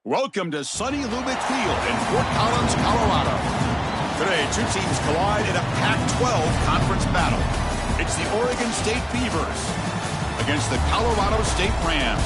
Welcome to sunny Lubick Field in Fort Collins, Colorado. Today, two teams collide in a Pac-12 conference battle. It's the Oregon State Beavers against the Colorado State Rams.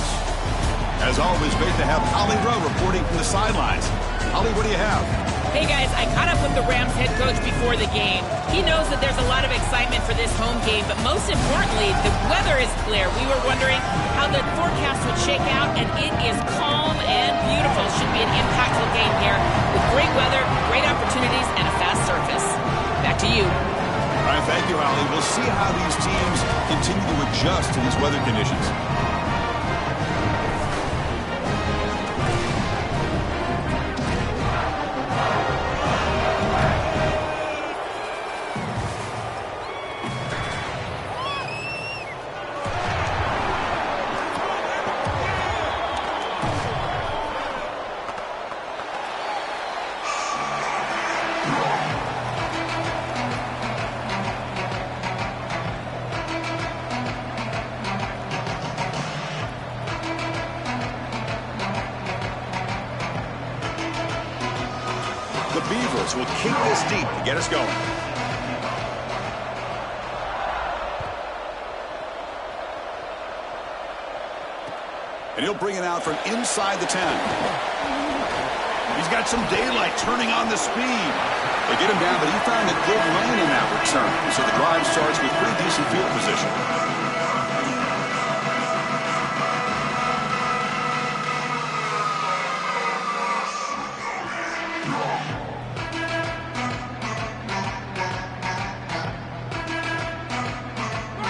As always, great to have Holly Rowe reporting from the sidelines. Holly, what do you have? Hey guys, I caught up with the Rams head coach before the game. He knows that there's a lot of excitement for this home game, but most importantly, the weather is clear. We were wondering how the forecast would shake out, and it is calm and beautiful. Should be an impactful game here with great weather, great opportunities, and a fast surface. Back to you. All right, thank you, Holly. We'll see how these teams continue to adjust to these weather conditions. The Beavers will kick this deep to get us going. And he'll bring it out from inside the 10. He's got some daylight turning on the speed. They get him down, but he found a good lane in that return. So the drive starts with pretty decent field position.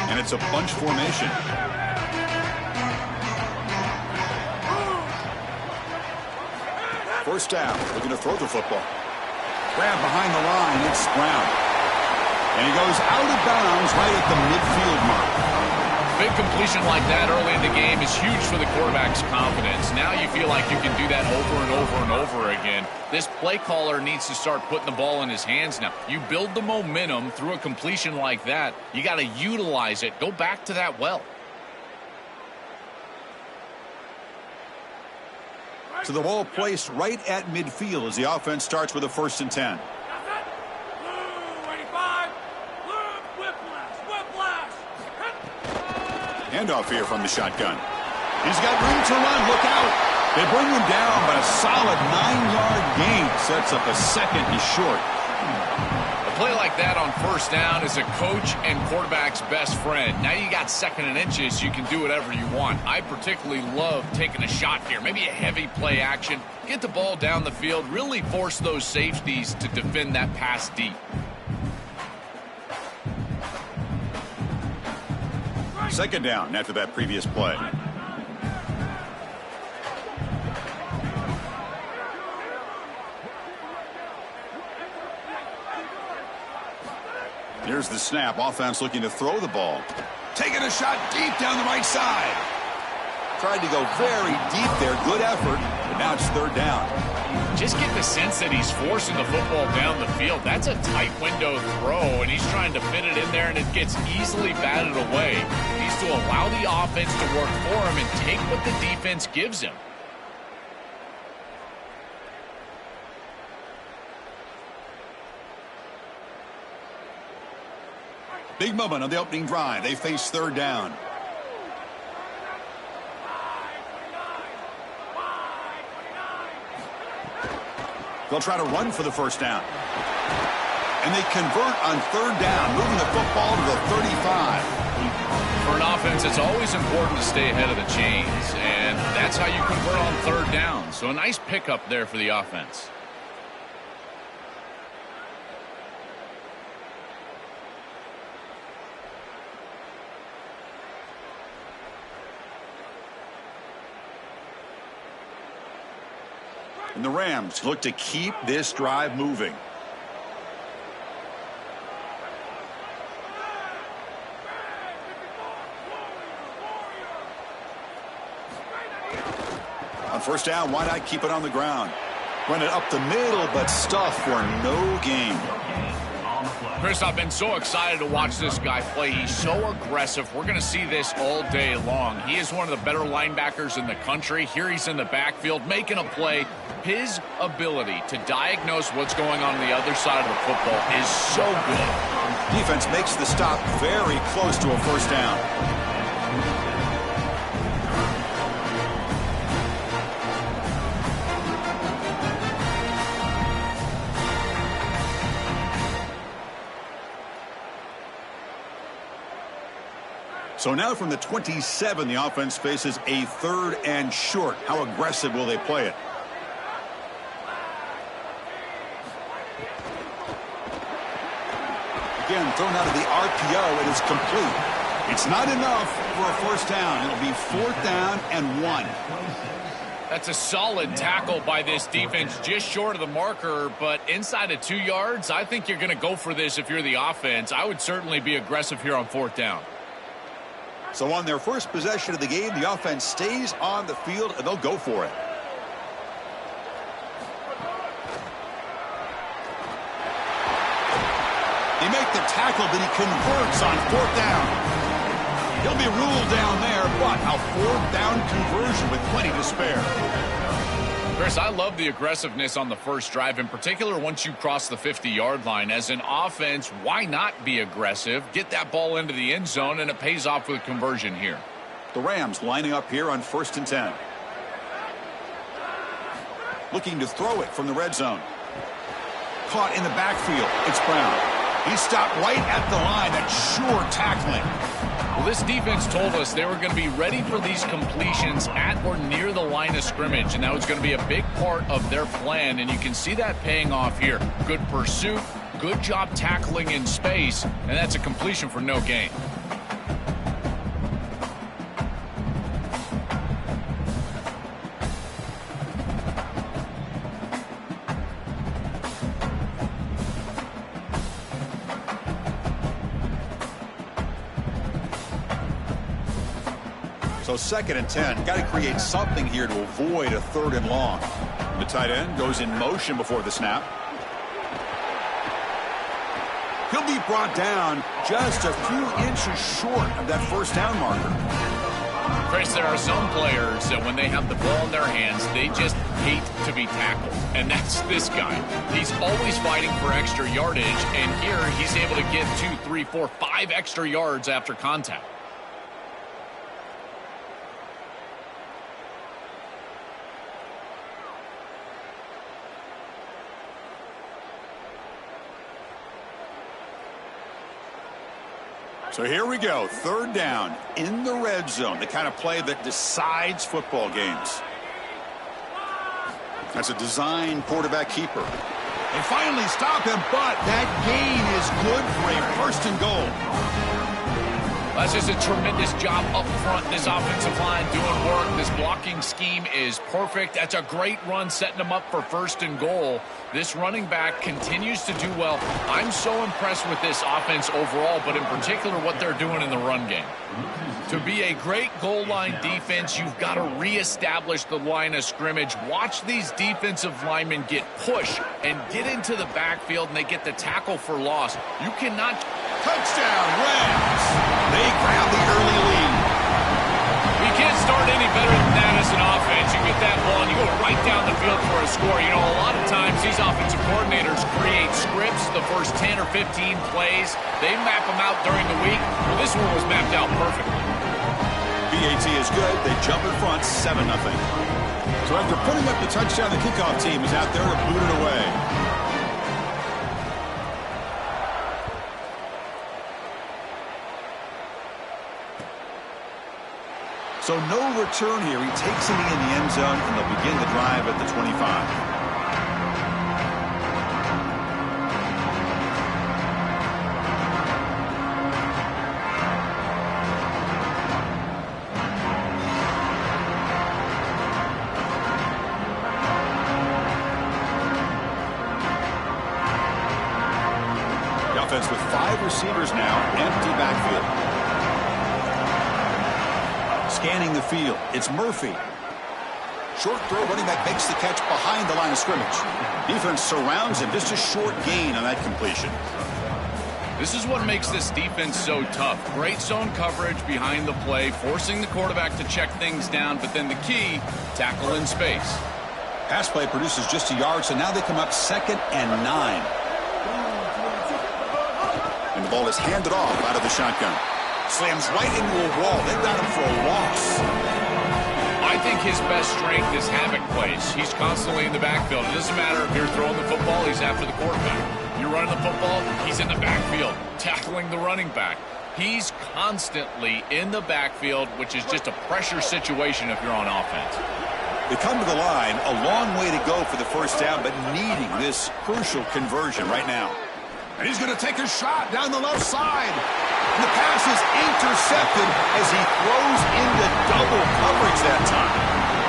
And it's a bunch formation. First down, looking to throw the football. Grab behind the line, it's Brown. And he goes out of bounds right at the midfield mark. Big completion like that early in the game is huge for the quarterback's confidence. Now you feel like you can do that over and over and over again. This play caller needs to start putting the ball in his hands now. You build the momentum through a completion like that. You got to utilize it. Go back to that well. So the ball placed right at midfield as the offense starts with a 1st and 10. Handoff here from the shotgun. He's got room to run. Look out. They bring him down, but a solid 9-yard gain sets up a second and short. A play like that on 1st down is a coach and quarterback's best friend. Now you got 2nd and inches. You can do whatever you want. I particularly love taking a shot here. Maybe a heavy play action. Get the ball down the field. Really force those safeties to defend that pass deep. 2nd down after that previous play. Here's the snap. Offense looking to throw the ball. Taking a shot deep down the right side. Tried to go very deep there. Good effort. But now it's 3rd down. Just get the sense that he's forcing the football down the field. That's a tight window throw, and he's trying to fit it in there, and it gets easily batted away. He needs to allow the offense to work for him and take what the defense gives him. Big moment on the opening drive. They face 3rd down. They'll try to run for the 1st down. And they convert on 3rd down, moving the football to the 35. For an offense, it's always important to stay ahead of the chains, and that's how you convert on 3rd down. So a nice pickup there for the offense. And the Rams look to keep this drive moving. On 1st down, why not keep it on the ground? Run it up the middle, but stuff for no gain. Chris, I've been so excited to watch this guy play. He's so aggressive. We're going to see this all day long. He is one of the better linebackers in the country. Here he's in the backfield making a play. His ability to diagnose what's going on the other side of the football is so good. Defense makes the stop very close to a first down. So now from the 27, the offense faces a 3rd and short. How aggressive will they play it? Again, thrown out of the RPO, it is complete. It's not enough for a first down. It'll be 4th down and 1. That's a solid tackle by this defense, just short of the marker, but inside of 2 yards, I think you're going to go for this if you're the offense. I would certainly be aggressive here on 4th down. So on their first possession of the game, the offense stays on the field, and they'll go for it. They make the tackle, but he converts on 4th down. He'll be ruled down there, but a 4th down conversion with plenty to spare. Chris, I love the aggressiveness on the first drive, in particular once you cross the 50-yard line. As an offense, why not be aggressive? Get that ball into the end zone, and it pays off with conversion here. The Rams lining up here on 1st and 10. Looking to throw it from the red zone. Caught in the backfield. It's Brown. He stopped right at the line. That's sure tackling. Well, this defense told us they were going to be ready for these completions at or near the line of scrimmage, and that was going to be a big part of their plan, and you can see that paying off here. Good pursuit, good job tackling in space, and that's a completion for no gain. So 2nd and 10. Got to create something here to avoid a 3rd and long. The tight end goes in motion before the snap. He'll be brought down just a few inches short of that first down marker. Chris, there are some players that when they have the ball in their hands, they just hate to be tackled. And that's this guy. He's always fighting for extra yardage, and here he's able to get 2, 3, 4, 5 extra yards after contact. So here we go, 3rd down in the red zone, the kind of play that decides football games. That's a design quarterback keeper. They finally stop him, but that gain is good for a 1st and goal. That's just a tremendous job up front. This offensive line doing work. This blocking scheme is perfect. That's a great run setting them up for 1st and goal. This running back continues to do well. I'm so impressed with this offense overall, but in particular what they're doing in the run game. To be a great goal line defense, you've got to reestablish the line of scrimmage. Watch these defensive linemen get pushed and get into the backfield, and they get the tackle for loss. You cannot... Touchdown, Rams! They grab the early lead. You can't start any better than that as an offense. You get that ball and you go right down the field for a score. You know, a lot of times these offensive coordinators create scripts the first 10 or 15 plays. They map them out during the week. Well, this one was mapped out perfectly. BAT is good. They jump in front 7-0. So after putting up the touchdown, the kickoff team is out there to boot it away. So no return here. He takes it in the end zone, and they'll begin the drive at the 25. The offense with 5 receivers now, empty backfield. Scanning the field, it's Murphy. Short throw, running back makes the catch behind the line of scrimmage. Defense surrounds him, just a short gain on that completion. This is what makes this defense so tough. Great zone coverage behind the play, forcing the quarterback to check things down, but then the key, tackle in space. Pass play produces just a yard, so now they come up 2nd and 9. And the ball is handed off out of the shotgun. Slams right into a wall. They've got him for a loss. I think his best strength is havoc plays. He's constantly in the backfield. It doesn't matter if you're throwing the football, he's after the quarterback. You're running the football, he's in the backfield, tackling the running back. He's constantly in the backfield, which is just a pressure situation if you're on offense. They come to the line, a long way to go for the first down, but needing this crucial conversion right now. And he's going to take a shot down the left side. And the pass is intercepted as he throws into double coverage that time.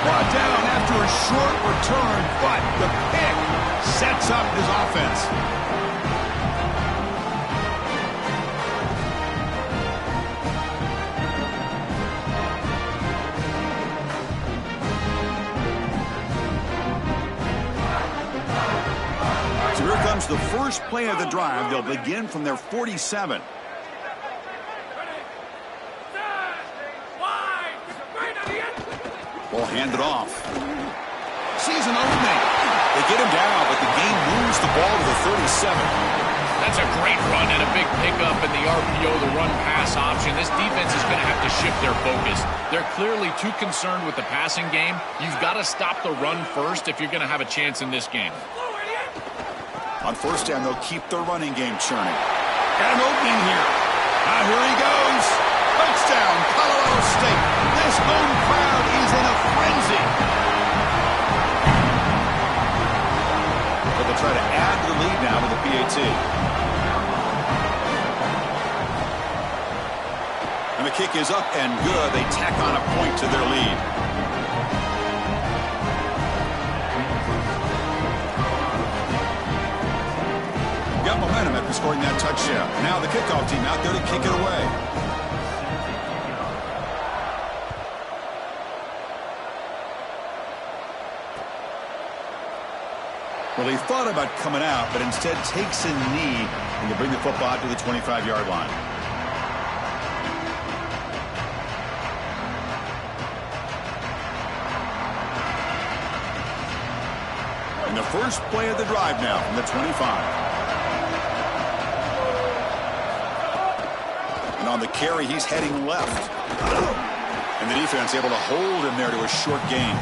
Brought down after a short return, but the pick sets up his offense. So here comes the first play of the drive. They'll begin from their 47. Ball handed off. Sees an opening. They get him down, but the game moves the ball to the 37. That's a great run and a big pickup in the RPO, the run-pass option. This defense is going to have to shift their focus. They're clearly too concerned with the passing game. You've got to stop the run first if you're going to have a chance in this game. On first down, they'll keep their running game churning. Got an opening here. Here he goes. Touchdown, Colorado State. This home crowd is in a frenzy. But they'll try to add to the lead now with the PAT. And the kick is up and good. They tack on a point to their lead. Got momentum after scoring that touchdown. Now the kickoff team out there to kick it away. Well, he thought about coming out, but instead takes a knee and to bring the football out to the 25-yard line. And the first play of the drive now from the 25. And on the carry, he's heading left. And the defense able to hold him there to a short gain.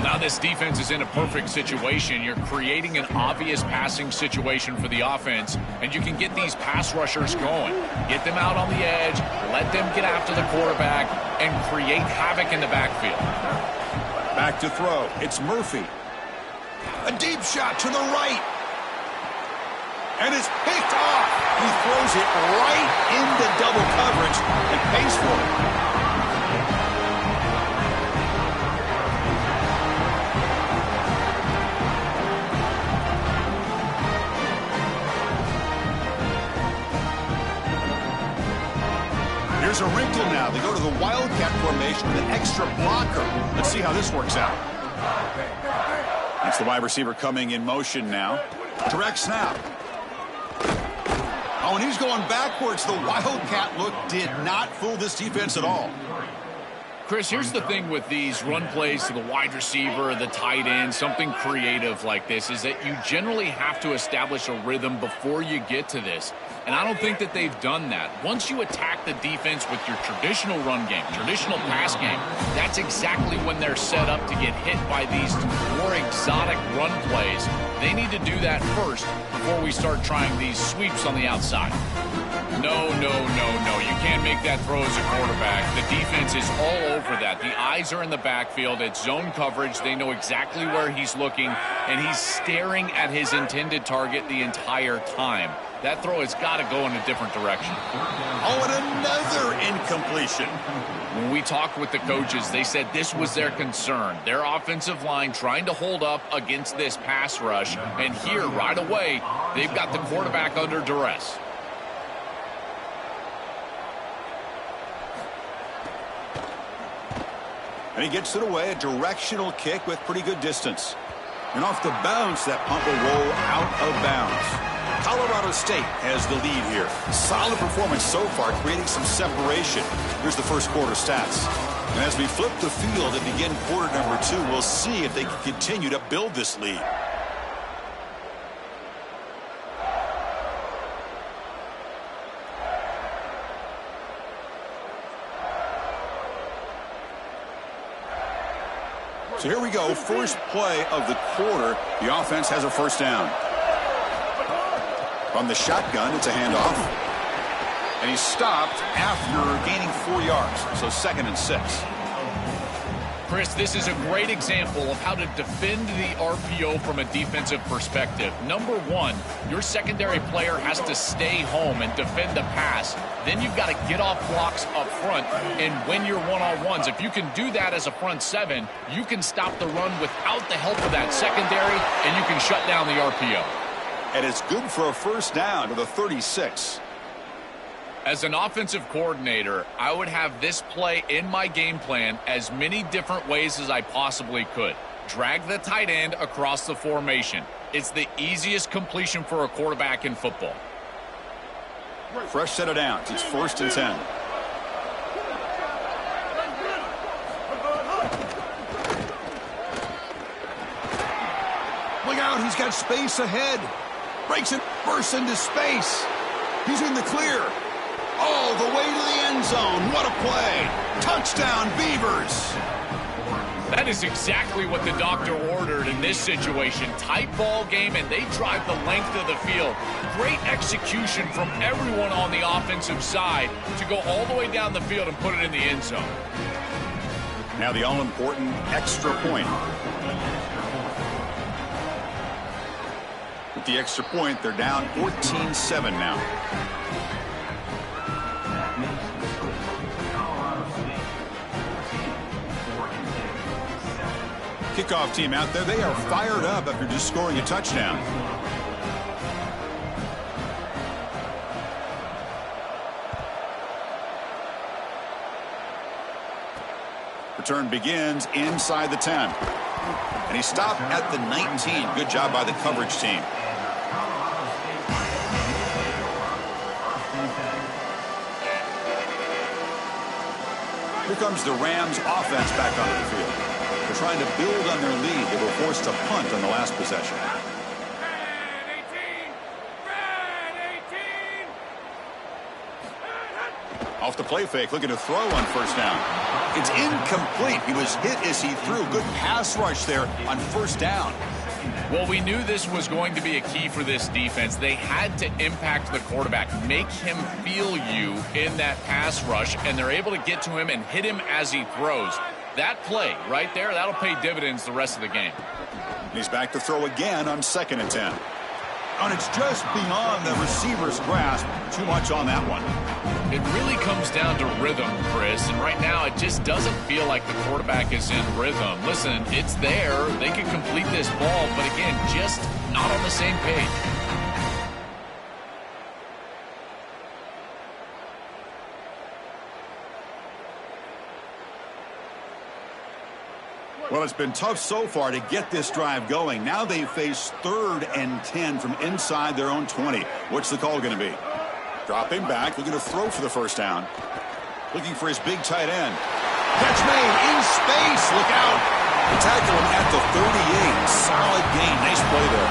Now this defense is in a perfect situation. You're creating an obvious passing situation for the offense, and you can get these pass rushers going. Get them out on the edge, let them get after the quarterback, and create havoc in the backfield. Back to throw. It's Murphy. A deep shot to the right. And it's picked off. He throws it right into double coverage and pays for it. There's a wrinkle now. They go to the Wildcat formation with an extra blocker. Let's see how this works out. It's the wide receiver coming in motion now. Direct snap. Oh, and he's going backwards. The Wildcat look did not fool this defense at all. Chris, here's the thing with these run plays to the wide receiver, the tight end, something creative like this, is that you generally have to establish a rhythm before you get to this. And I don't think that they've done that. Once you attack the defense with your traditional run game, traditional pass game, that's exactly when they're set up to get hit by these more exotic run plays. They need to do that first before we start trying these sweeps on the outside. No. You can't make that throw as a quarterback. The defense is all over that. The eyes are in the backfield. It's zone coverage. They know exactly where he's looking, and he's staring at his intended target the entire time. That throw has got to go in a different direction. Oh, and another incompletion. When we talked with the coaches, they said this was their concern. Their offensive line trying to hold up against this pass rush. And here, right away, they've got the quarterback under duress. And he gets it away, a directional kick with pretty good distance. And off the bounce, that punt will roll out of bounds. Colorado State has the lead here. Solid performance so far, creating some separation. Here's the first quarter stats. And as we flip the field and begin quarter number 2, we'll see if they can continue to build this lead. So here we go, first play of the quarter. The offense has a first down. From the shotgun, it's a handoff. And he's stopped after gaining 4 yards. So 2nd and 6. Chris, this is a great example of how to defend the RPO from a defensive perspective. Number one, your secondary player has to stay home and defend the pass. Then you've got to get off blocks up front and win your one-on-ones. If you can do that as a front 7, you can stop the run without the help of that secondary, and you can shut down the RPO. And it's good for a first down to the 36. As an offensive coordinator, I would have this play in my game plan as many different ways as I possibly could. Drag the tight end across the formation. It's the easiest completion for a quarterback in football. Fresh set of downs. It's 1st and 10. Look out, he's got space ahead. Breaks it, bursts into space. He's in the clear. All the way to the end zone. What a play. Touchdown, Beavers. That is exactly what the doctor ordered in this situation. Tight ball game, and they drive the length of the field. Great execution from everyone on the offensive side to go all the way down the field and put it in the end zone. Now the all-important extra point. With the extra point, they're down 14-7 now. Kickoff team out there. They are fired up after just scoring a touchdown. Return begins inside the 10. And he stopped at the 19. Good job by the coverage team. Here comes the Rams offense back onto the field. They're trying to build on their lead. They were forced to punt on the last possession. Off the play fake, looking to throw on first down. It's incomplete. He was hit as he threw. Good pass rush there on first down. Well, we knew this was going to be a key for this defense. They had to impact the quarterback, make him feel you in that pass rush, and they're able to get to him and hit him as he throws. That play right there, that'll pay dividends the rest of the game. He's back to throw again on 2nd and 10. And it's just beyond the receiver's grasp. Too much on that one. It really comes down to rhythm, Chris, and right now it just doesn't feel like the quarterback is in rhythm. Listen, it's there. They can complete this ball, but again, just not on the same page. Well, it's been tough so far to get this drive going. Now they face 3rd and 10 from inside their own 20. What's the call going to be? Dropping back, looking to throw for the first down. Looking for his big tight end. Catch made in space. Look out. They tackle him at the 38. Solid gain. Nice play there.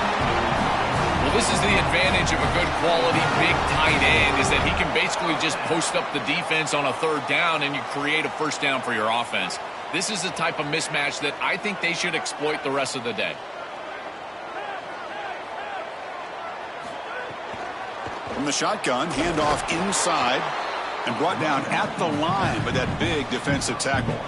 Well, this is the advantage of a good quality big tight end, is that he can basically just post up the defense on a 3rd down and you create a first down for your offense. This is the type of mismatch that I think they should exploit the rest of the day. From the shotgun, handoff inside and brought down at the line by that big defensive tackle.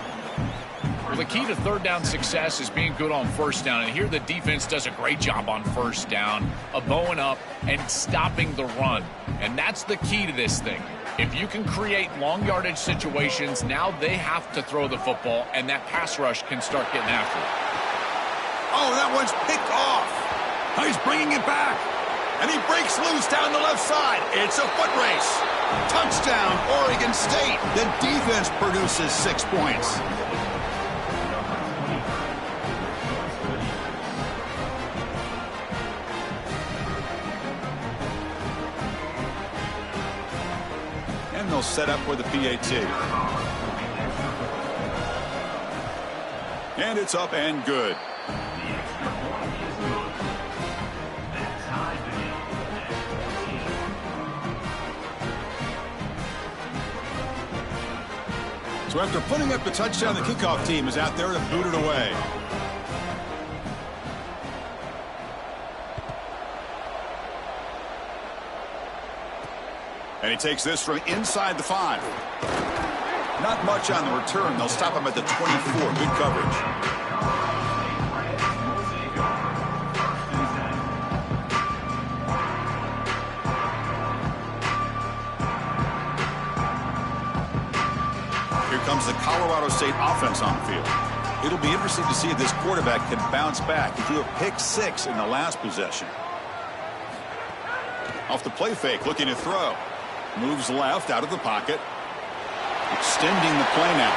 Well, the key to 3rd down success is being good on first down, and here the defense does a great job on first down of bowing up and stopping the run, and that's the key to this thing. If you can create long yardage situations, now they have to throw the football, and that pass rush can start getting after it. Oh, that one's picked off. He's bringing it back. And he breaks loose down the left side. It's a foot race. Touchdown, Oregon State. The defense produces 6 points. And they'll set up with the PAT. And it's up and good. So after putting up the touchdown, the kickoff team is out there to boot it away. And he takes this from inside the 5. Not much on the return. They'll stop him at the 24. Good coverage. Here comes the Colorado State offense on the field. It'll be interesting to see if this quarterback can bounce back. He threw a pick 6 in the last possession. Off the play fake, looking to throw. Moves left out of the pocket. Extending the play now.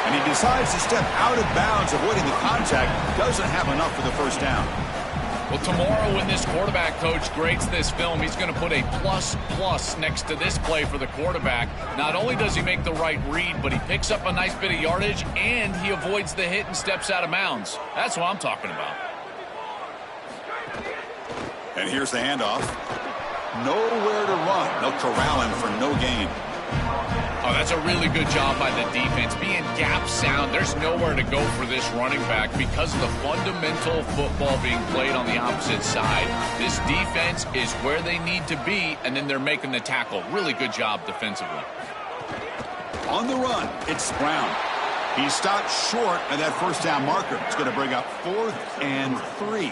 And he decides to step out of bounds, avoiding the contact. Doesn't have enough for the first down. Well, tomorrow when this quarterback coach grades this film, he's going to put a plus next to this play for the quarterback. Not only does he make the right read, but he picks up a nice bit of yardage, and he avoids the hit and steps out of bounds. That's what I'm talking about. And here's the handoff. Nowhere to run. They'll corral him for no gain. Oh, that's a really good job by the defense. Being gap sound, there's nowhere to go for this running back because of the fundamental football being played on the opposite side. This defense is where they need to be, and then they're making the tackle. Really good job defensively. On the run, it's Brown. He stopped short of that first down marker. It's going to bring up 4th and 3.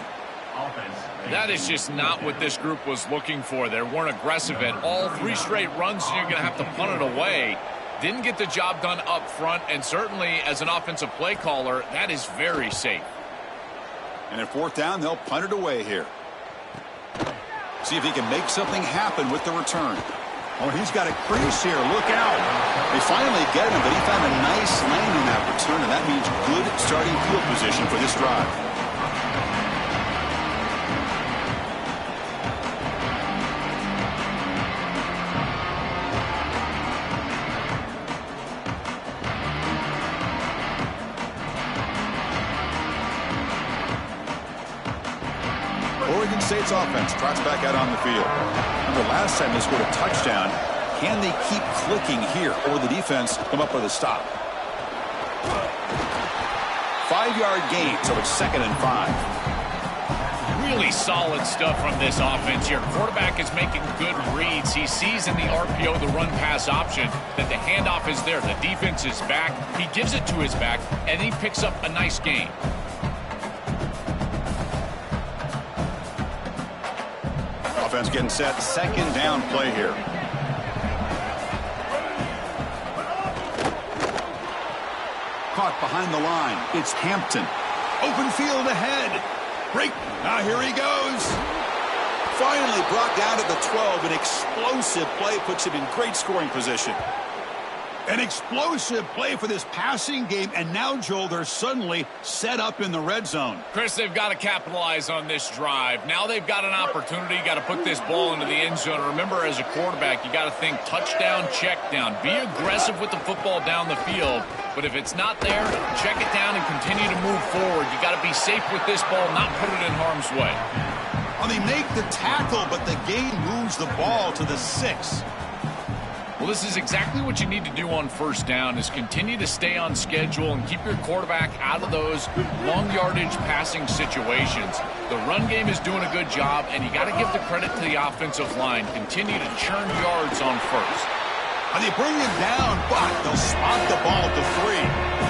That is just not what this group was looking for. They weren't aggressive at all. 3 straight runs, you're going to have to punt it away. Didn't get the job done up front, and certainly as an offensive play caller, that is very safe. And at 4th down, they'll punt it away here. See if he can make something happen with the return. Oh, he's got a crease here. Look out. They finally get him, but he found a nice lane in that return, and that means good starting field position for this drive. Oregon State's offense trots back out on the field. Remember last time they scored a touchdown. Can they keep clicking here, or the defense come up with a stop? 5-yard gain, so it's 2nd and 5. Really solid stuff from this offense here. Quarterback is making good reads. He sees in the RPO, the run-pass option, that the handoff is there. The defense is back. He gives it to his back, and he picks up a nice gain. Offense getting set. 2nd down play here. Caught behind the line. It's Hampton. Open field ahead. Break. Now here he goes. Finally brought down to the 12. An explosive play puts him in great scoring position. An explosive play for this passing game, and now, Joel, they're suddenly set up in the red zone. Chris, they've got to capitalize on this drive. Now they've got an opportunity. You got to put this ball into the end zone. Remember, as a quarterback, you got to think touchdown, check down. Be aggressive with the football down the field. But if it's not there, check it down and continue to move forward. You got to be safe with this ball, not put it in harm's way. Well, they make the tackle, but the gain moves the ball to the 6. Well, this is exactly what you need to do on 1st down, is continue to stay on schedule and keep your quarterback out of those long yardage passing situations. The run game is doing a good job, and you got to give the credit to the offensive line. Continue to churn yards on 1st. And they bring him down, but they'll spot the ball at the 3.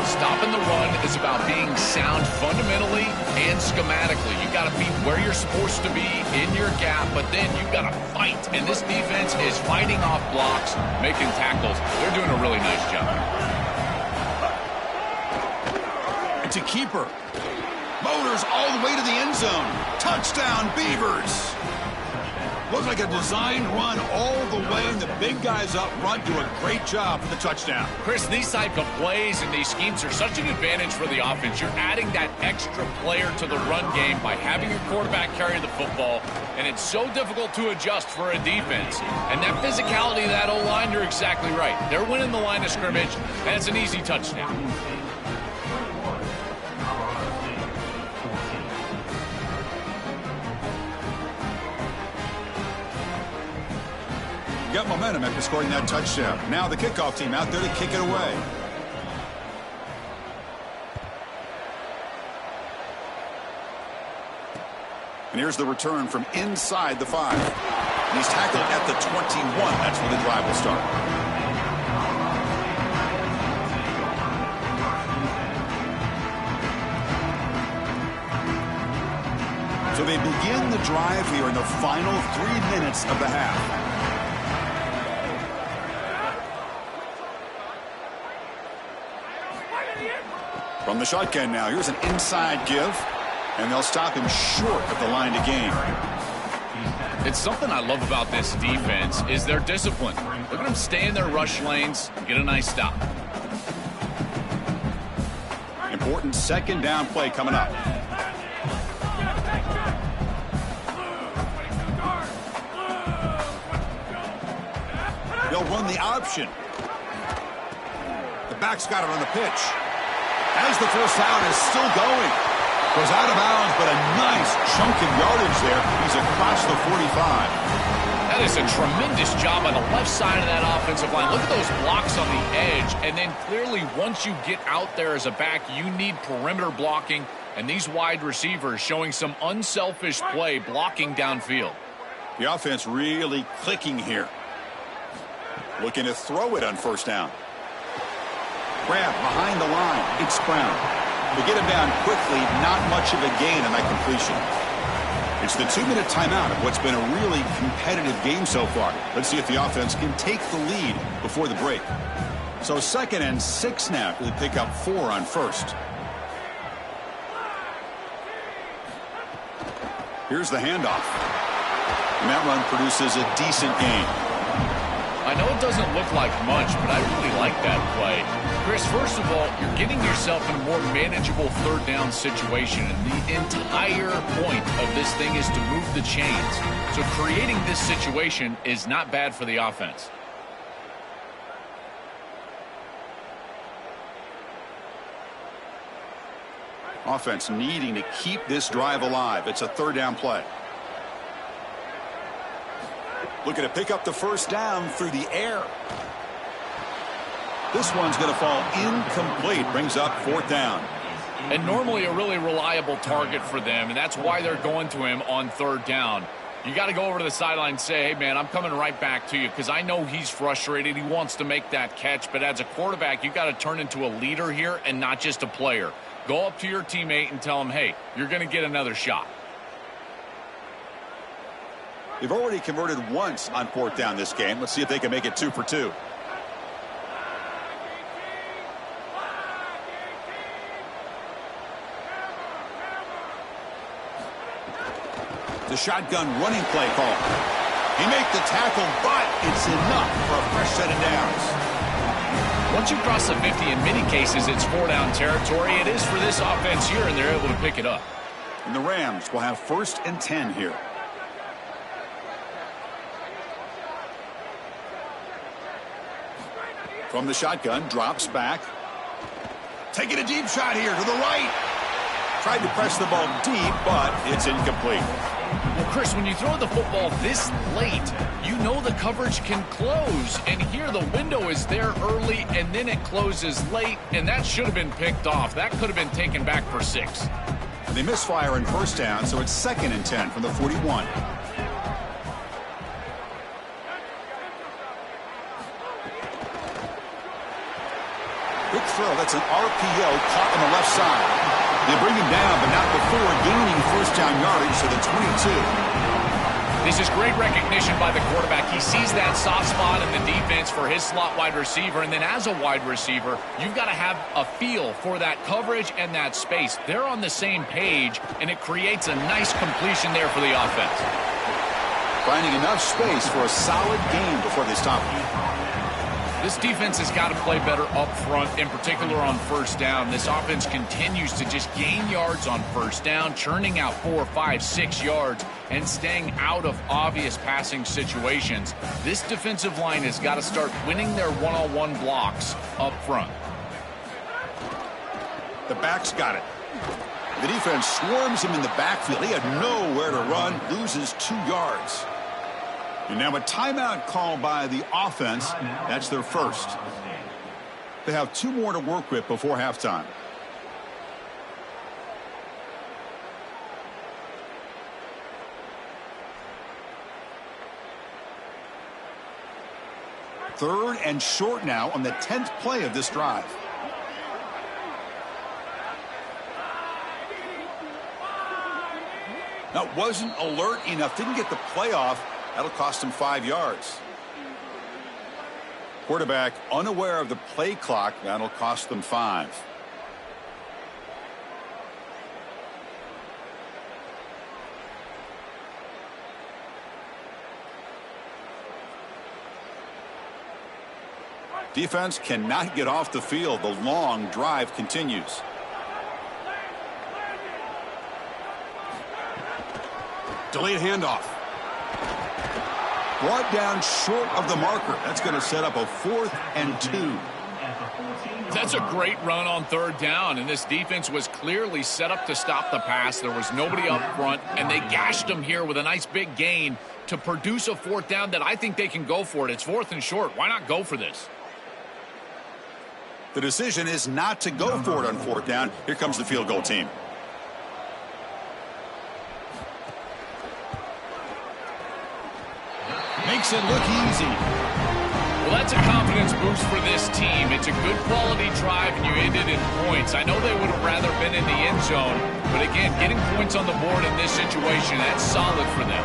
Stopping the run is about being sound fundamentally and schematically. You got to be where you're supposed to be in your gap, but then you've got to fight. And this defense is fighting off blocks, making tackles. They're doing a really nice job. It's a keeper. Motors all the way to the end zone. Touchdown, Beavers. Looks like a designed run all the way, and the big guys up front do a great job for the touchdown. Chris, these type of plays and these schemes are such an advantage for the offense. You're adding that extra player to the run game by having your quarterback carry the football, and it's so difficult to adjust for a defense. And that physicality of that O-line, you're exactly right. They're winning the line of scrimmage, and it's an easy touchdown. Got momentum after scoring that touchdown. Now the kickoff team out there to kick it away. And here's the return from inside the 5. And he's tackled at the 21. That's where the drive will start. So they begin the drive here in the final 3 minutes of the half. From the shotgun now, here's an inside give, and they'll stop him short of the line to gain. It's something I love about this defense is their discipline. Look at them stay in their rush lanes, get a nice stop. Important second down play coming up. They'll run the option. The back's got it on the pitch. As the first down is still going. Goes out of bounds, but a nice chunk of yardage there. He's across the 45. That is a tremendous job on the left side of that offensive line. Look at those blocks on the edge. And then clearly once you get out there as a back, you need perimeter blocking. And these wide receivers showing some unselfish play blocking downfield. The offense really clicking here. Looking to throw it on first down. Grab behind the line. It's Brown. They get him down quickly. Not much of a gain on that completion. It's the 2-minute timeout of what's been a really competitive game so far. Let's see if the offense can take the lead before the break. So 2nd and 6 now. They pick up 4 on first. Here's the handoff. And that run produces a decent gain. I know it doesn't look like much, but I really like that play. Chris, first of all, you're getting yourself in a more manageable third down situation, and the entire point of this thing is to move the chains. So creating this situation is not bad for the offense. Offense needing to keep this drive alive. It's a 3rd down play. Looking to pick up the first down through the air. This one's going to fall incomplete. Brings up 4th down. And normally a really reliable target for them, and that's why they're going to him on 3rd down. You got to go over to the sideline and say, hey, man, I'm coming right back to you because I know he's frustrated. He wants to make that catch, but as a quarterback, you got to turn into a leader here and not just a player. Go up to your teammate and tell him, hey, you're going to get another shot. They've already converted once on 4th down this game. Let's see if they can make it 2 for 2. The shotgun running play call. He made the tackle, but it's enough for a fresh set of downs. Once you cross the 50, in many cases, it's 4-down territory. It is for this offense here, and they're able to pick it up. And the Rams will have 1st and 10 here. From the shotgun, drops back. Taking a deep shot here to the right. Tried to press the ball deep, but it's incomplete. Well, Chris, when you throw the football this late, you know the coverage can close. And here the window is there early, and then it closes late, and that should have been picked off. That could have been taken back for 6. They misfire in first down, so it's 2nd and 10 from the 41. Quick throw. That's an RPO caught on the left side. They bring him down, but not before gaining first down yardage to the 22. This is great recognition by the quarterback. He sees that soft spot in the defense for his slot wide receiver, and then as a wide receiver, you've got to have a feel for that coverage and that space. They're on the same page, and it creates a nice completion there for the offense. finding enough space for a solid gain before they stop him. This defense has got to play better up front, in particular on first down. This offense continues to just gain yards on first down, churning out 4, 5, 6 yards, and staying out of obvious passing situations. This defensive line has got to start winning their one-on-one blocks up front. The back's got it. The defense swarms him in the backfield. He had nowhere to run, loses 2 yards. And now a timeout called by the offense. That's their first. They have 2 more to work with before halftime. Third and short now on the 10th play of this drive. Now, wasn't alert enough, didn't get the play off. That'll cost him 5 yards. Quarterback unaware of the play clock. That'll cost them 5. Defense cannot get off the field. The long drive continues. Delayed handoff. Brought down short of the marker. That's going to set up a 4th and 2. That's a great run on third down, and this defense was clearly set up to stop the pass. There was nobody up front, and they gashed them here with a nice big gain to produce a 4th down that I think they can go for it. It's 4th and short. Why not go for this? The decision is not to go for it on 4th down. Here comes the field goal team. Makes it look easy. Well, that's a confidence boost for this team. It's a good quality drive, and you ended in points. I know they would have rather been in the end zone, but again, getting points on the board in this situation, that's solid for them.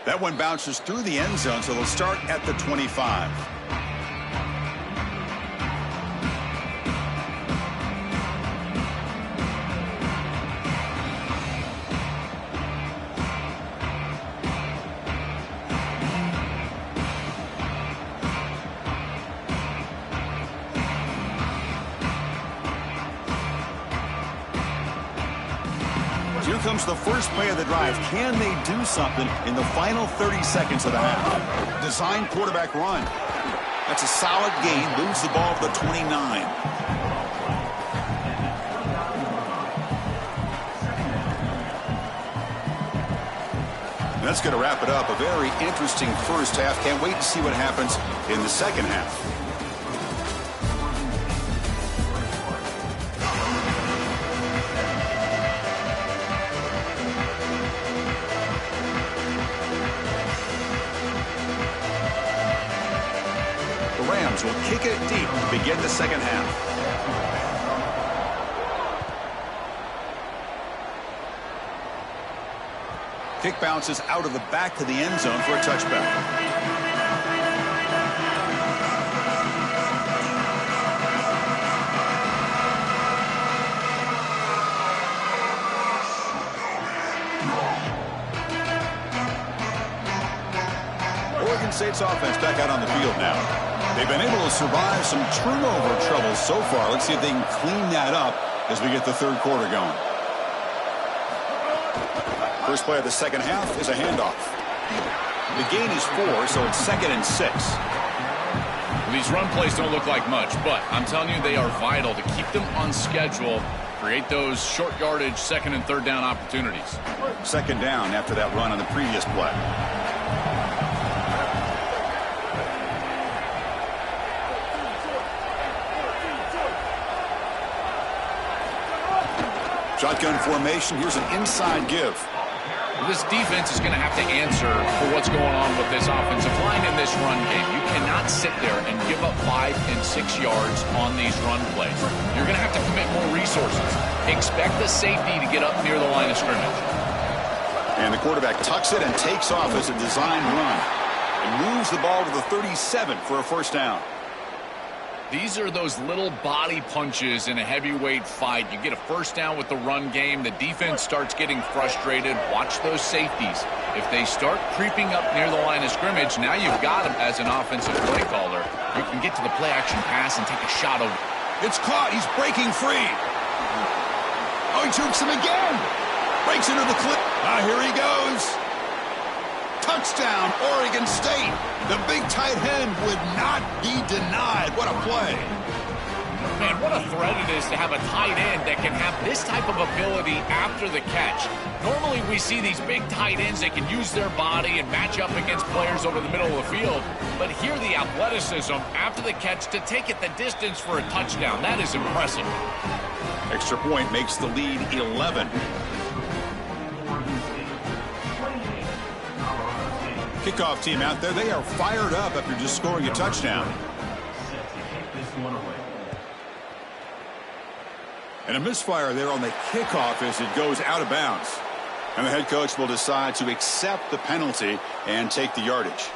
That one bounces through the end zone, so they'll start at the 25. Here comes the first play of the drive. Can they do something in the final 30 seconds of the half? Design quarterback run. That's a solid gain. Moves the ball to the 29. That's going to wrap it up. A very interesting first half. Can't wait to see what happens in the second half. Will kick it deep to begin the second half. Kick bounces out of the back to the end zone for a touchback. Oregon State's offense back out on the field now. They've been able to survive some turnover troubles so far. Let's see if they can clean that up as we get the third quarter going. First play of the second half is a handoff. The gain is 4, so it's 2nd and 6. These run plays don't look like much, but I'm telling you they are vital to keep them on schedule, create those short yardage 2nd and 3rd down opportunities. 2nd down after that run on the previous play. Shotgun formation. Here's an inside give. This defense is going to have to answer for what's going on with this offensive line in this run game. You cannot sit there and give up 5 and 6 yards on these run plays. You're going to have to commit more resources. Expect the safety to get up near the line of scrimmage. And the quarterback tucks it and takes off as a design run. And moves the ball to the 37 for a first down. These are those little body punches in a heavyweight fight. You get a first down with the run game. The defense starts getting frustrated. Watch those safeties. If they start creeping up near the line of scrimmage, now you've got them as an offensive play caller. You can get to the play-action pass and take a shot over. It's caught. He's breaking free. Oh, he jukes him again. Breaks into the clip. Here he goes. Touchdown, Oregon State. The big tight end would not be denied. What a play. Man, what a threat it is to have a tight end that can have this type of ability after the catch. Normally we see these big tight ends that can use their body and match up against players over the middle of the field. But here the athleticism after the catch to take it the distance for a touchdown. That is impressive. Extra point makes the lead 11. Kickoff team out there, they are fired up after just scoring a touchdown. And a misfire there on the kickoff as it goes out of bounds. And the head coach will decide to accept the penalty and take the yardage.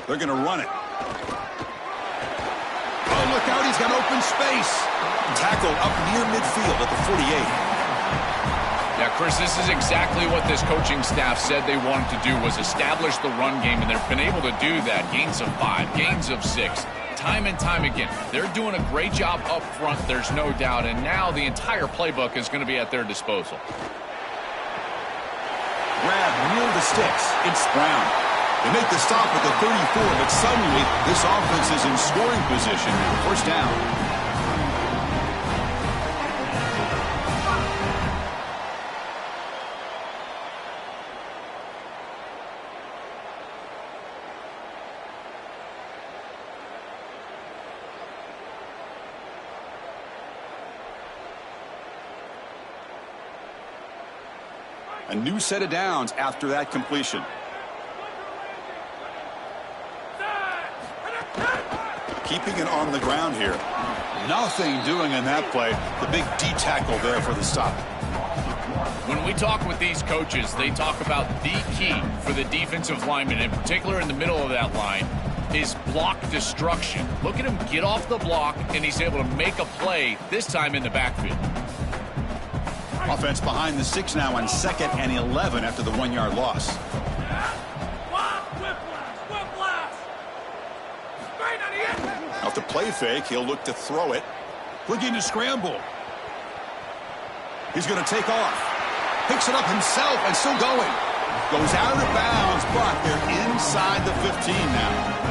They're going to run it. Oh, look out. He's got open space. Tackle up near midfield at the 48. Yeah, Chris, this is exactly what this coaching staff said they wanted to do, was establish the run game, and they've been able to do that. Gains of 5, gains of 6, time and time again. They're doing a great job up front, there's no doubt, and now the entire playbook is going to be at their disposal. Grab near the sticks. It's Brown. They make the stop at the 34, but suddenly this offense is in scoring position. First down. A new set of downs after that completion. Keeping it on the ground here. Nothing doing in that play. The big D tackle there for the stop. When we talk with these coaches, they talk about the key for the defensive lineman, in particular in the middle of that line, is block destruction. Look at him get off the block, and he's able to make a play, this time in the backfield. Offense behind the 6 now on 2nd and 11 after the 1-yard loss. Off the play fake, he'll look to throw it. Looking to scramble. He's going to take off. Picks it up himself and still going. Goes out of bounds, but they're inside the 15 now.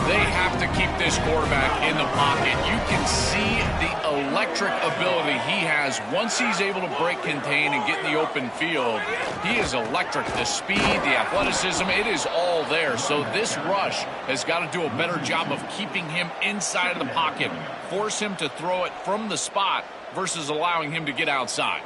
They have to keep this quarterback in the pocket. You can see the electric ability he has once he's able to break contain and get in the open field. He is electric. The speed, the athleticism, it is all there. So this rush has got to do a better job of keeping him inside of the pocket. Force him to throw it from the spot versus allowing him to get outside.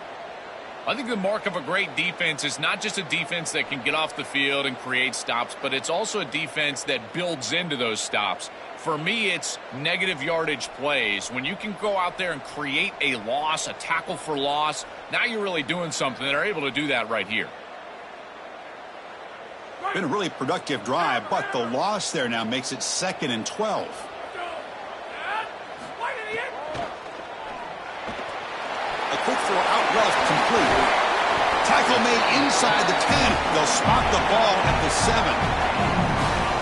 I think the mark of a great defense is not just a defense that can get off the field and create stops, but it's also a defense that builds into those stops. For me, it's negative yardage plays. When you can go out there and create a loss, a tackle for loss, now you're really doing something. They're able to do that right here. Been a really productive drive, but the loss there now makes it 2nd and 12. A quick throw out left, complete. Tackle made inside the 10. They'll spot the ball at the 7.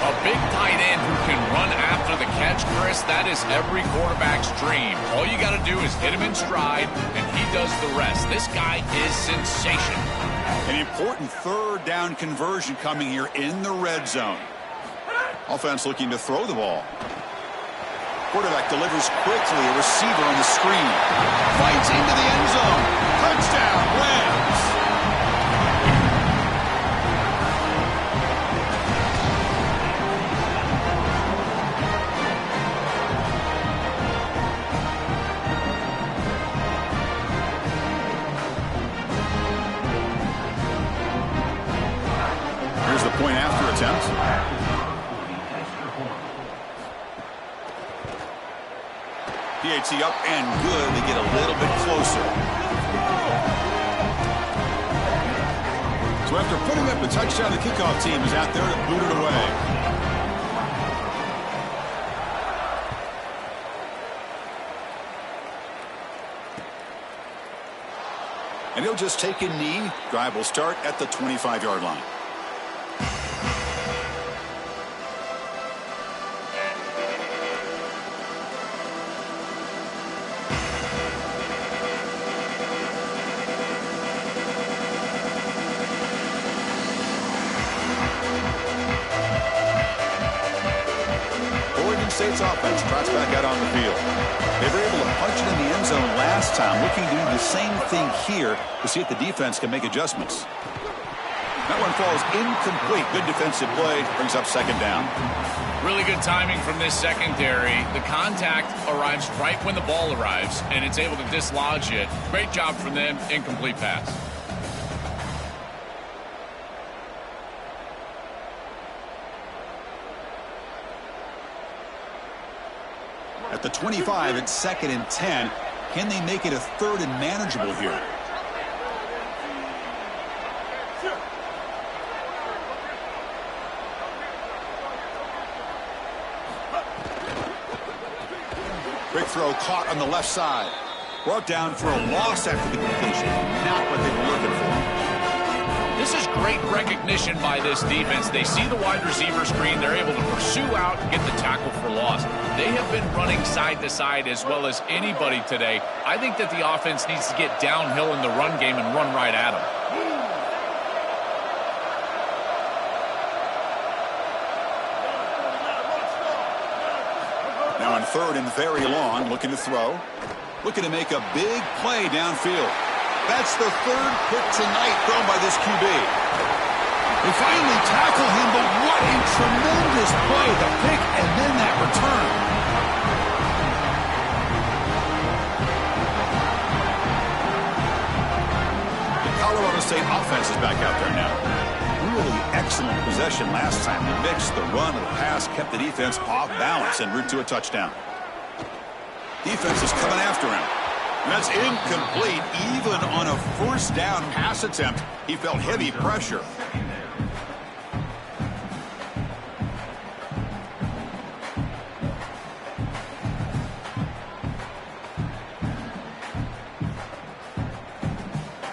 A big tight end who can run after the catch, Chris, that is every quarterback's dream. All you got to do is hit him in stride, and he does the rest. This guy is sensational. An important 3rd down conversion coming here in the red zone. Offense looking to throw the ball. Quarterback delivers quickly. A receiver on the screen. Fights into the end zone. Touchdown, Rams. Here's the point after attempt. ante up and good. They get a little bit closer. So after putting up a touchdown, the kickoff team is out there to boot it away. And he'll just take a knee. Drive will start at the 25-yard line. State's offense trots back out on the field. They were able to punch it in the end zone last time, looking to do the same thing here to see if the defense can make adjustments. That one falls incomplete. Good defensive play. Brings up second down. Really good timing from this secondary. The contact arrives right when the ball arrives, and it's able to dislodge it. Great job from them. Incomplete pass. At the 25, it's 2nd and 10. Can they make it a 3rd and manageable here? Quick throw caught on the left side. Brought down for a loss after the completion. Not what they were looking for. This is great recognition by this defense. They see the wide receiver screen. They're able to pursue out and get the tackle for loss. They have been running side to side as well as anybody today. I think that the offense needs to get downhill in the run game and run right at them. Now on 3rd and very long, looking to throw. Looking to make a big play downfield. That's the 3rd pick tonight thrown by this QB. They finally tackle him, but what a tremendous play. The pick and then that return. The Colorado State offense is back out there now. Really excellent possession last time. They mixed the run and the pass, kept the defense off balance en route to a touchdown. Defense is coming after him. That's incomplete. Even on a 1st down pass attempt, he felt heavy pressure.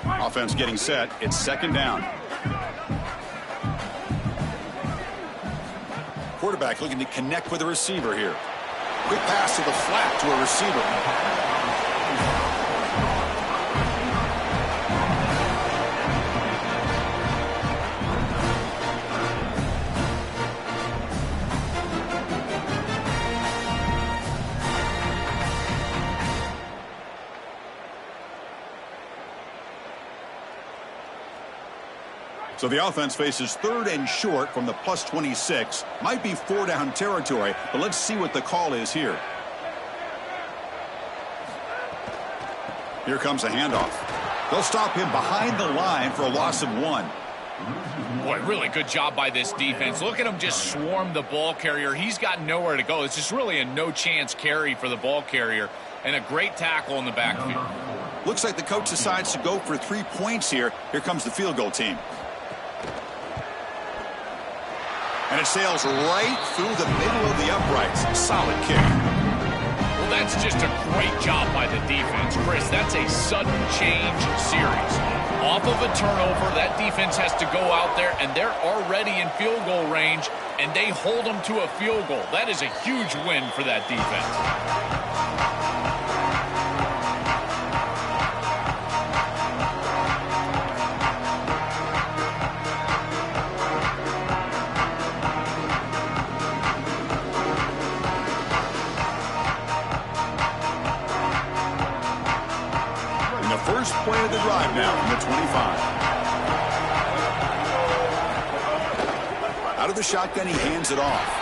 Offense getting set. It's 2nd down. Quarterback looking to connect with a receiver here. Quick pass to the flat to a receiver. So the offense faces 3rd and short from the plus 26. Might be 4-down territory, but let's see what the call is here. Here comes a handoff. They'll stop him behind the line for a loss of 1. Boy, really good job by this defense. Look at him just swarm the ball carrier. He's got nowhere to go. It's just really a no-chance carry for the ball carrier, and a great tackle in the backfield. Looks like the coach decides to go for 3 points here. Here comes the field goal team. And it sails right through the middle of the uprights. Solid kick. Well, that's just a great job by the defense. Chris, that's a sudden change series. Off of a turnover, that defense has to go out there, and they're already in field goal range, and they hold them to a field goal. That is a huge win for that defense. First play of the drive now from the 25. Out of the shotgun, he hands it off.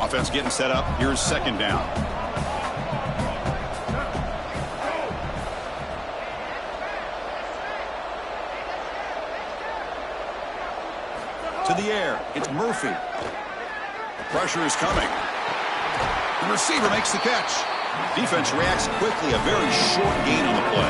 Offense getting set up. Here's second down. To the air. It's Murphy. Pressure is coming. The receiver makes the catch. Defense reacts quickly. A very short gain on the play.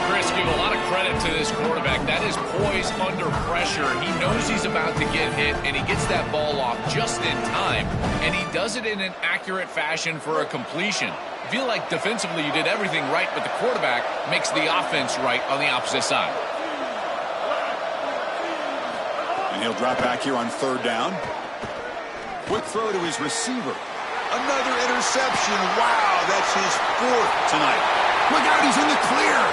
Chris, give a lot of credit to this quarterback. That is poise under pressure. He knows he's about to get hit, and he gets that ball off just in time. And he does it in an accurate fashion for a completion. I feel like defensively you did everything right, but the quarterback makes the offense right on the opposite side. And he'll drop back here on third down. Quick throw to his receiver. Another interception. Wow, that's his fourth tonight. Look out, he's in the clear.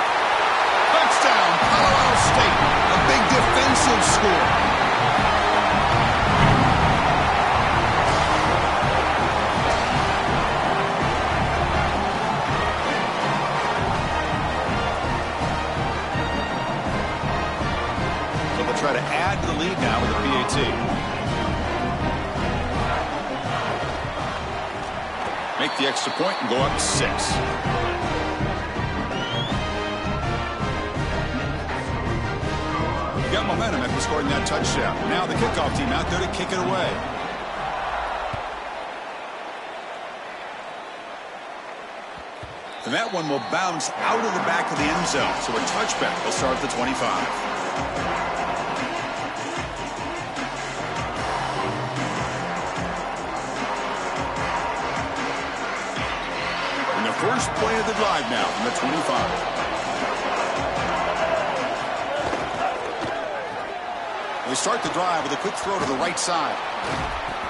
Touchdown, Colorado State. A big defensive score. So they'll try to add to the lead now with a PAT. Make the extra point and go up 6. Got momentum after scoring that touchdown. Now the kickoff team out there to kick it away. And that one will bounce out of the back of the end zone. So a touchback will start at the 25. First play of the drive now from the 25. They start the drive with a quick throw to the right side.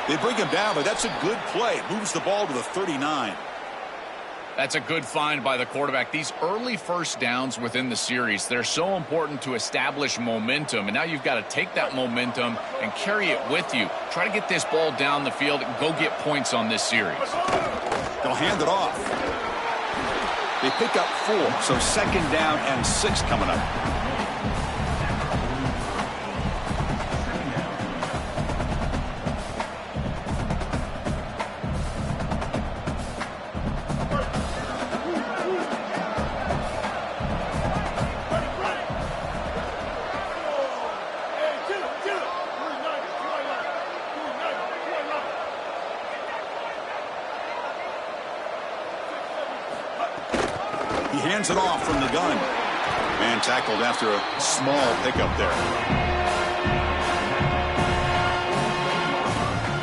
They bring him down, but that's a good play. Moves the ball to the 39. That's a good find by the quarterback. These early first downs within the series, they're so important to establish momentum. And now you've got to take that momentum and carry it with you. Try to get this ball down the field and go get points on this series. They'll hand it off. They pick up 4, so second down and 6 coming up. He hands it off from the gun. Man tackled after a small pickup there.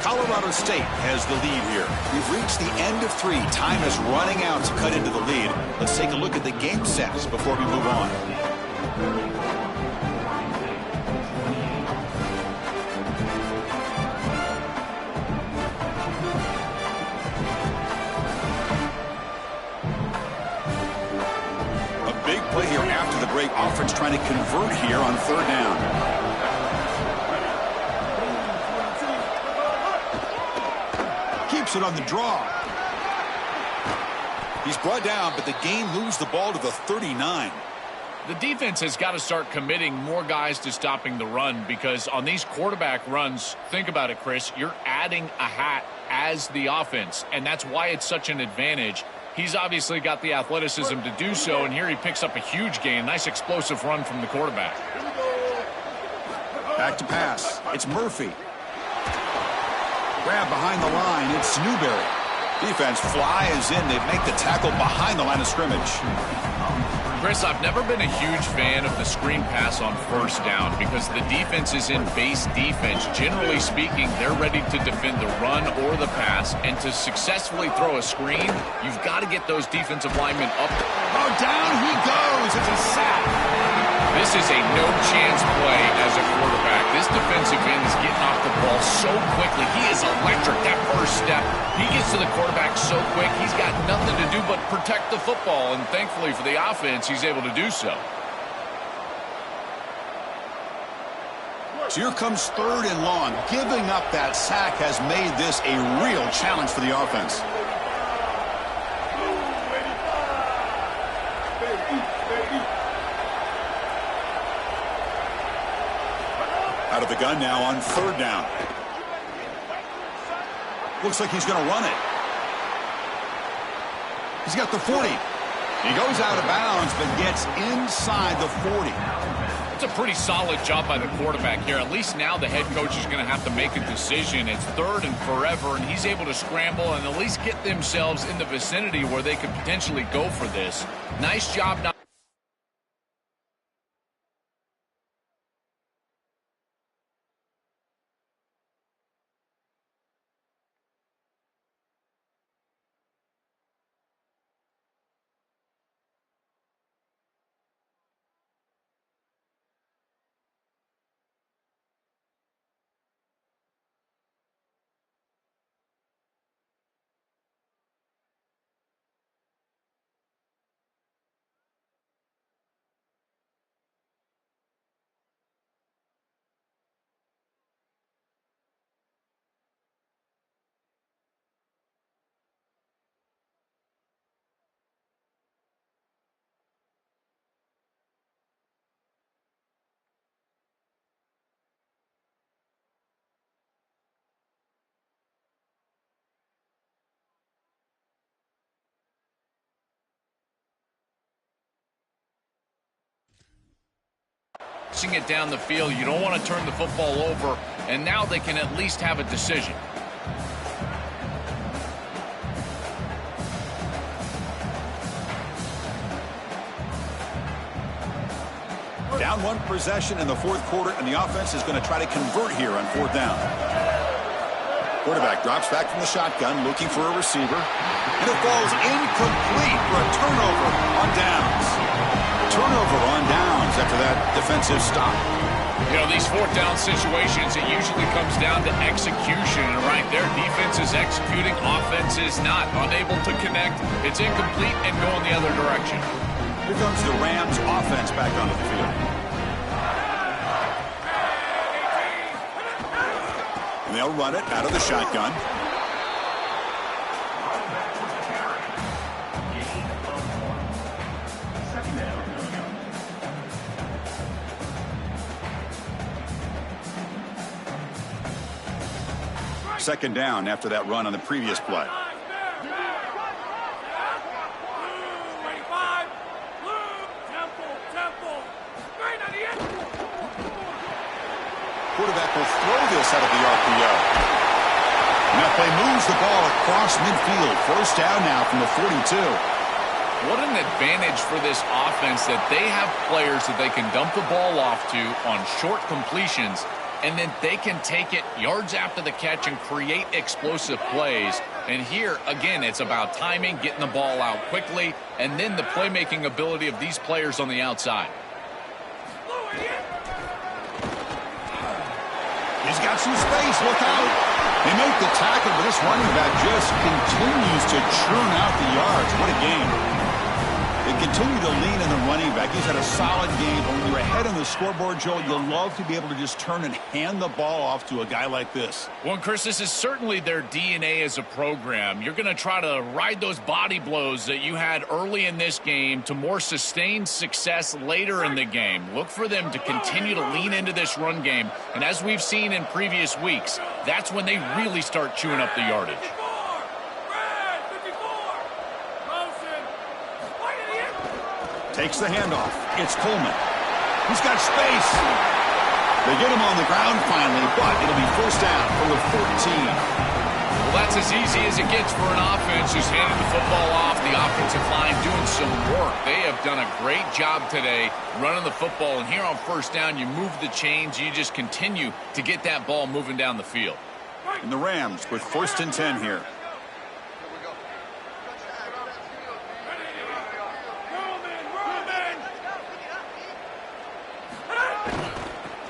Colorado State has the lead here. We've reached the end of 3. Time is running out to cut into the lead. Let's take a look at the game stats before we move on. Play here after the break. Offense trying to convert here on third down. Keeps it on the draw. He's brought down, but the game moves the ball to the 39. The defense has got to start committing more guys to stopping the run, because on these quarterback runs, think about it, Chris, you're adding a hat as the offense, and that's why it's such an advantage. He's obviously got the athleticism to do so, and here he picks up a huge gain. Nice explosive run from the quarterback. Back to pass. It's Murphy. Grab behind the line. It's Newberry. Defense flies in. They make the tackle behind the line of scrimmage. Chris, I've never been a huge fan of the screen pass on first down because the defense is in base defense. Generally speaking, they're ready to defend the run or the pass, and to successfully throw a screen, you've got to get those defensive linemen up. Oh, down he goes. It's a sack. This is a no-chance play as a quarterback. This defensive end is getting off the ball so quickly. He is electric. That first step, he gets to the quarterback so quick, he's got nothing to do but protect the football, and thankfully for the offense, he's able to do so. So here comes third and long. Giving up that sack has made this a real challenge for the offense. Out of the gun now on third down. Looks like he's going to run it. He's got the 40. He goes out of bounds, but gets inside the 40. It's a pretty solid job by the quarterback here. At least now the head coach is going to have to make a decision. It's 3rd and forever, and he's able to scramble and at least get themselves in the vicinity where they could potentially go for this. Nice job now. It down the field. You don't want to turn the football over, and now they can at least have a decision. Down 1 possession in the 4th quarter, and the offense is going to try to convert here on 4th down. Quarterback drops back from the shotgun, looking for a receiver, and it falls incomplete for a turnover on downs. Turnover on downs after that defensive stop. You know, these 4th down situations, it usually comes down to execution. And right there, defense is executing, offense is not. Unable to connect. It's incomplete and going the other direction. Here comes the Rams offense back onto the field. And they'll run it out of the shotgun. Second down after that run on the previous play. Quarterback will throw this out of the RPO. And that play moves the ball across midfield. First down now from the 42. What an advantage for this offense that they have players that they can dump the ball off to on short completions, and then they can take it yards after the catch and create explosive plays. And here, again, it's about timing, getting the ball out quickly, and then the playmaking ability of these players on the outside. He's got some space. Look out. They make the tackle, but this running back just continues to churn out the yards. What a game. They continue to lean in the running back. He's had a solid game, but when you're ahead on the scoreboard, Joel, you'll love to be able to just turn and hand the ball off to a guy like this. Well, Chris, this is certainly their DNA as a program. You're going to try to ride those body blows that you had early in this game to more sustained success later in the game. Look for them to continue to lean into this run game. And as we've seen in previous weeks, that's when they really start chewing up the yardage. Takes the handoff. It's Coleman. He's got space. They get him on the ground finally, but it'll be first down from the 14. Well, that's as easy as it gets for an offense who's handed the football off. The offensive line doing some work. They have done a great job today running the football. And here on first down, you move the chains. You just continue to get that ball moving down the field. And the Rams with first and 10 here.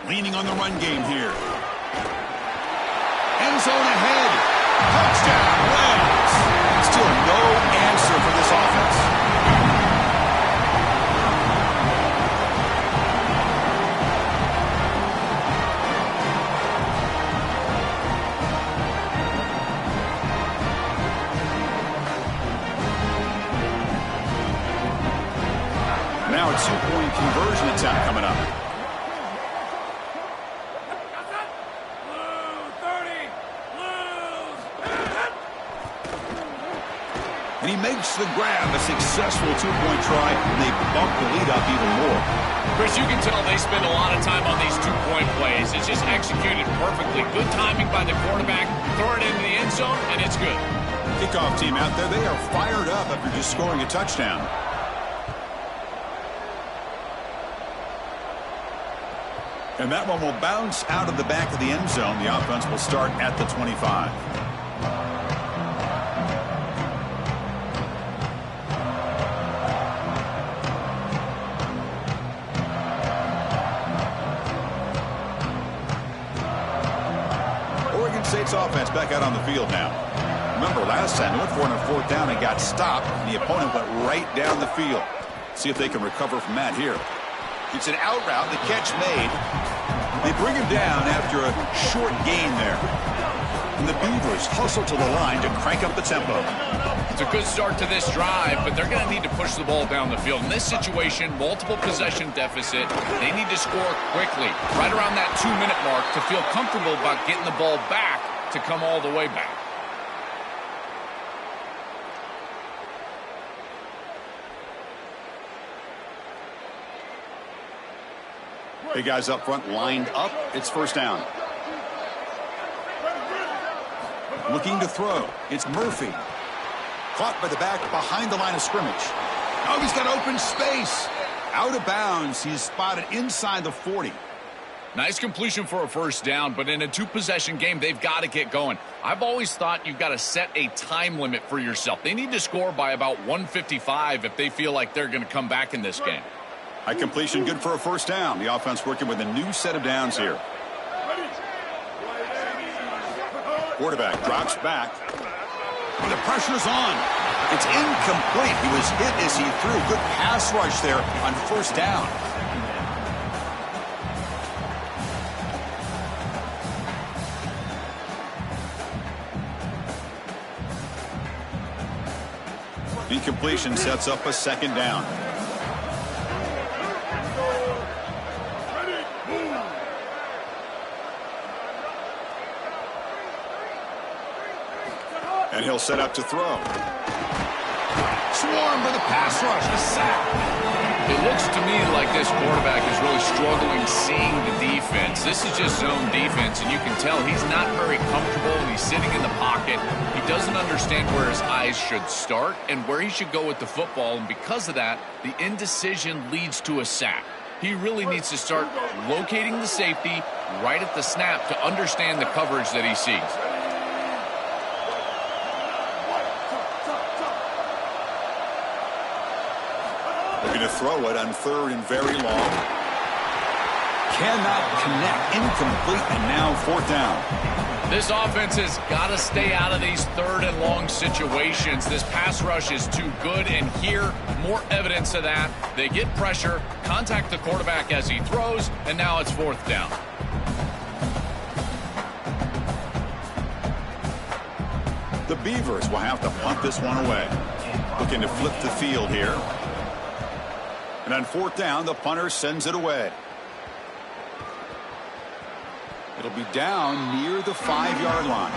Leaning on the run game here. End zone ahead. Touchdown, Rams. Still no answer for this offense. Now a two-point conversion attempt coming up. makes the grab. A successful two-point try, and they bump the lead up even more. Chris, you can tell they spend a lot of time on these two-point plays. It's just executed perfectly. Good timing by the quarterback. Throw it into the end zone, and it's good. Kickoff team out there, they are fired up after just scoring a touchdown. And that one will bounce out of the back of the end zone. The offense will start at the 25. Oregon State's offense back out on the field now. Remember, last time they went for it on fourth down and got stopped. The opponent went right down the field. See if they can recover from that here. It's an out route. The catch made. They bring him down after a short gain there. And the Beavers hustle to the line to crank up the tempo. It's a good start to this drive, but they're going to need to push the ball down the field. In this situation, multiple possession deficit. They need to score quickly, right around that 2-minute mark, to feel comfortable about getting the ball back to come all the way back. Big guys up front lined up. It's first down. Looking to throw. It's Murphy. Caught by the back behind the line of scrimmage. Oh, he's got open space. Out of bounds. He's spotted inside the 40. Nice completion for a first down, but in a two-possession game, they've got to get going. I've always thought you've got to set a time limit for yourself. They need to score by about 155 if they feel like they're going to come back in this game. High completion, good for a first down. The offense working with a new set of downs here. Quarterback drops back. The pressure's on. It's incomplete. He was hit as he threw. Good pass rush there on first down. Incompletion sets up a second down. And he'll set up to throw. Swarmed by the pass rush. A sack. It looks to me like this quarterback is really struggling seeing the defense. This is just zone defense, and you can tell he's not very comfortable. He's sitting in the pocket. He doesn't understand where his eyes should start and where he should go with the football, and because of that, the indecision leads to a sack. He really needs to start locating the safety right at the snap to understand the coverage that he sees. Looking to throw it on third and very long. Cannot connect. Incomplete, and now fourth down. This offense has got to stay out of these third and long situations. This pass rush is too good, and here, more evidence of that. They get pressure, contact the quarterback as he throws, and now it's fourth down. The Beavers will have to punt this one away. Looking to flip the field here. And on fourth down, the punter sends it away. It'll be down near the 5-yard line.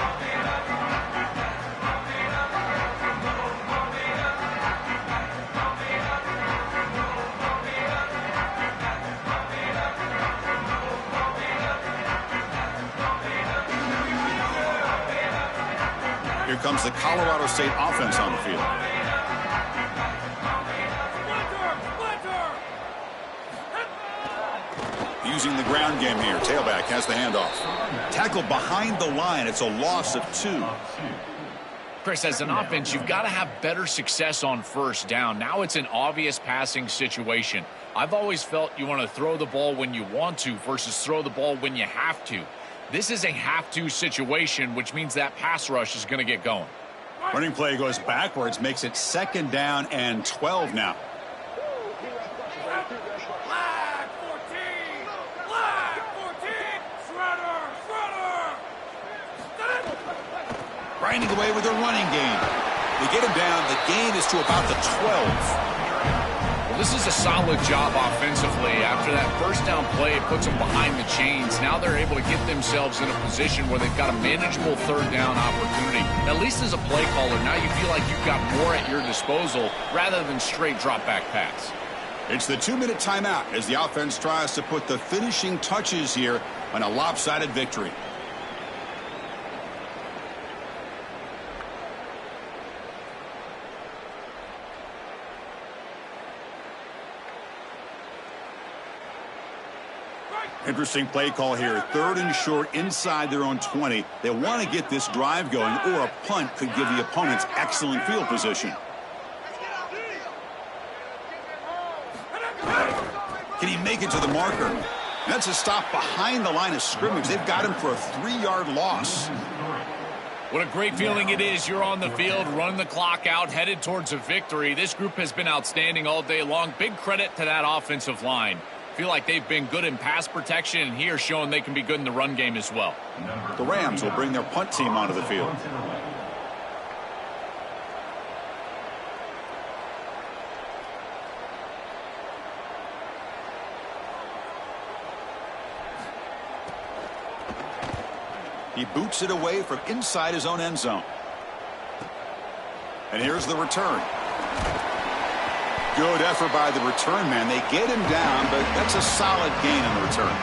Here comes the Colorado State offense on the field. Using the ground game here. Tailback has the handoff. Tackled behind the line. It's a loss of 2. Chris, as an offense, you've got to have better success on first down. Now it's an obvious passing situation. I've always felt you want to throw the ball when you want to versus throw the ball when you have to. This is a have-to situation, which means that pass rush is going to get going. Running play goes backwards, makes it second down and 12 now. Grinding away with their running game. They get him down. The gain is to about the 12. Well, this is a solid job offensively. After that first down play, it puts them behind the chains. Now they're able to get themselves in a position where they've got a manageable third down opportunity. At least as a play caller, now you feel like you've got more at your disposal rather than straight drop back pass. It's the 2-minute timeout as the offense tries to put the finishing touches here on a lopsided victory. Interesting play call here. 3rd and short inside their own 20. They want to get this drive going, or a punt could give the opponents excellent field position. Can he make it to the marker? That's a stop behind the line of scrimmage. They've got him for a 3-yard loss. What a great feeling it is. You're on the field, running the clock out, headed towards a victory. This group has been outstanding all day long. Big credit to that offensive line. Feel like they've been good in pass protection, and here showing they can be good in the run game as well. The Rams will bring their punt team onto the field. He boots it away from inside his own end zone. And here's the return. Good effort by the return man. They get him down, but that's a solid gain on the return.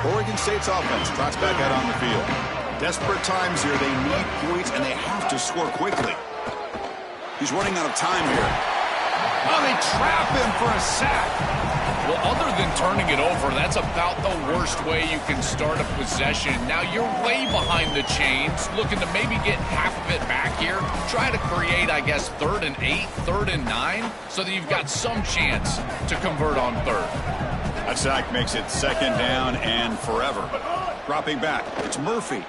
Oregon State's offense trots back out on the field. Desperate times here. They need points, and they have to score quickly. He's running out of time here. Oh, they trap him for a sack. Well, other than turning it over, that's about the worst way you can start a possession. Now, you're way behind the chains, looking to maybe get half of it back here. Try to create, I guess, 3rd and 8, 3rd and 9, so that you've got some chance to convert on 3rd. That sack makes it 2nd down and forever. Dropping back, it's Murphy.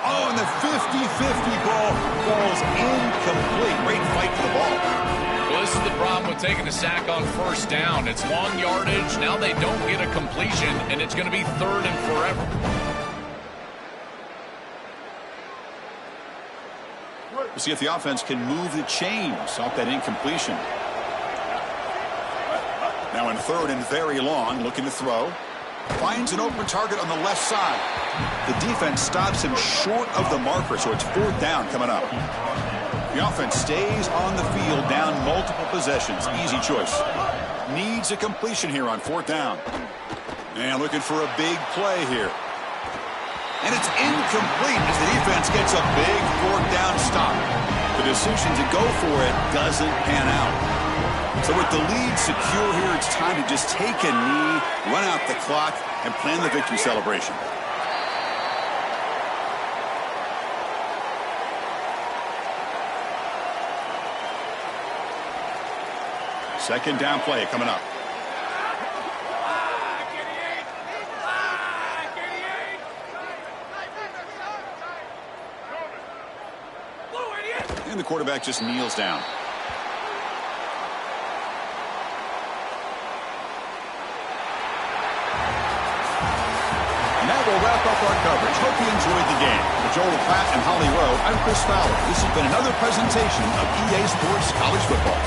Oh, and the 50-50 ball falls incomplete. Great fight for the ball. Well, this is the problem with taking a sack on 1st down. It's long yardage. Now they don't get a completion, and it's going to be 3rd and forever. We'll see if the offense can move the chains off that incompletion. Now in 3rd and very long, looking to throw. Finds an open target on the left side. The defense stops him short of the marker, so it's 4th down coming up. The offense stays on the field, down multiple possessions. Easy choice. Needs a completion here on 4th down. And looking for a big play here. And it's incomplete as the defense gets a big 4th down stop. The decision to go for it doesn't pan out. So with the lead secure here, it's time to just take a knee, run out the clock, and plan the victory celebration. Second down play coming up. And the quarterback just kneels down. And that will wrap up our coverage. Hope you enjoyed the game. For Joel Platt and Holly Rowe, I'm Chris Fowler. This has been another presentation of EA Sports College Football.